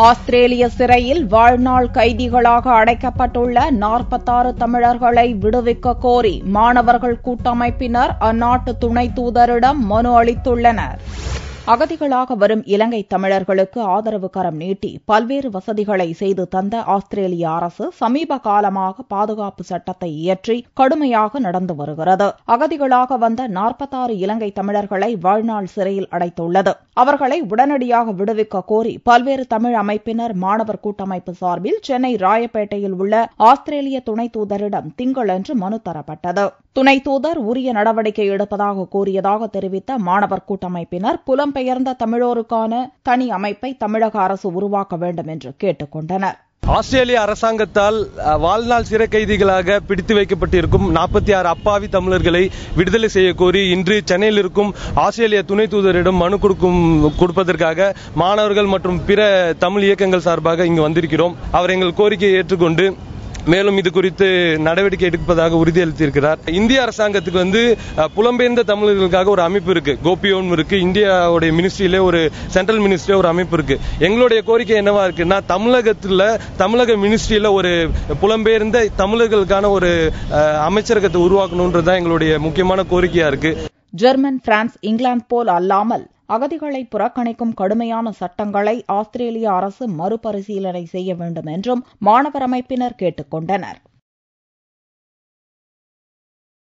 ஆஸ்திரேலிய சிறையில் வாழ்நாள் கைதிகளாக அடைக்கப்பட்டுள்ள 46 தமிழர்களை விடுவிக்க கோரி மாணவர்கள் கூட்டமைப்பினர் அந்நாட்டு துணை தூதரிடம் மனு அளித்துள்ளனர். அகதிகளாக வரும் இலங்கை தமிழர்களுக்கு ஆதரவு கரம் நீட்டி பல்வேறு வசதிகளை செய்து தந்த ஆஸ்திரேலிய அரசு சமீப காலமாக பாதுகாப்பு சட்டத்தை இயற்றி கடுமையாக நடந்து வருகிறது. அகதிகளாக வந்த 46 இலங்கை தமிழர்களை வாழ்நாள் சிறையில் அடைத்துள்ளது. அவர்களை உடனடியாக விடுவிக்க கோரி பல்வேறு தமிழ் அமைப்பினர் மாணவர் கூட்டமைப்பு சார்பில் சென்னை ராயப்பேட்டையில் உள்ள ஆஸ்திரேலிய துணை தூதரிடம் திங்களன்று மனு தரப்பட்டது. துணை தூதர் உரிய நடவடிக்கை எடுப்பதாக கூறியதாக தெரிவித்த மாணவர் கூட்டமைப்பினர் புலம்பெயர்ந்த தமிழோருக்கான தனி அமைப்பை தமிழக அரசு உருவாக்க வேண்டும் என்று கேட்டுக் கொண்டனர். ஆஸ்திரேலிய அரசாங்கத்தால் வாழ்நாள் சிறை கைதிகளாக பிடித்து வைக்கப்பட்டிருக்கும் 46 அப்பாவி தமிழர்களை விடுதலை செய்ய கோரி இன்று சென்னையில் இருக்கும் ஆஸ்திரேலிய துணை தூதரிடம் மனு கொடுப்பதற்காக மாணவர்கள் மற்றும் பிற தமிழ் இயக்கங்கள் சார்பாக இங்கு வந்திருக்கிறோம். அவர் எங்கள் கோரிக்கையை ஏற்றுக்கொண்டு மேலும் இது குறித்து நடவடிக்கை எடுப்பதாக உறுதியளித்திருக்கிறார். இந்திய அரசாங்கத்துக்கு புலம்பெயர்ந்த தமிழர்களுக்காக ஒரு அமைப்பு இருக்கு, கோபியோன் இருக்கு. இந்தியாவுடைய மினிஸ்ட்ரியில ஒரு சென்ட்ரல் மினிஸ்ட்ரியில ஒரு அமைப்பு இருக்கு. எங்களுடைய கோரிக்கை என்னவா இருக்குன்னா, தமிழக மினிஸ்ட்ரியில ஒரு புலம்பெயர்ந்த தமிழர்களுக்கான ஒரு அமைச்சரகத்தை உருவாக்கணும்ன்றதுதான் எங்களுடைய முக்கியமான கோரிக்கையா இருக்கு. ஜெர்மன், பிரான்ஸ், இங்கிலாந்து போல் அல்லாமல் அகதிகளை புறக்கணிக்கும் கடுமையான சட்டங்களை ஆஸ்திரேலிய அரசு மறுபரிசீலனை செய்ய வேண்டும் என்றும் மாணவர் அமைப்பினர் கேட்டுக் கொண்டனர்.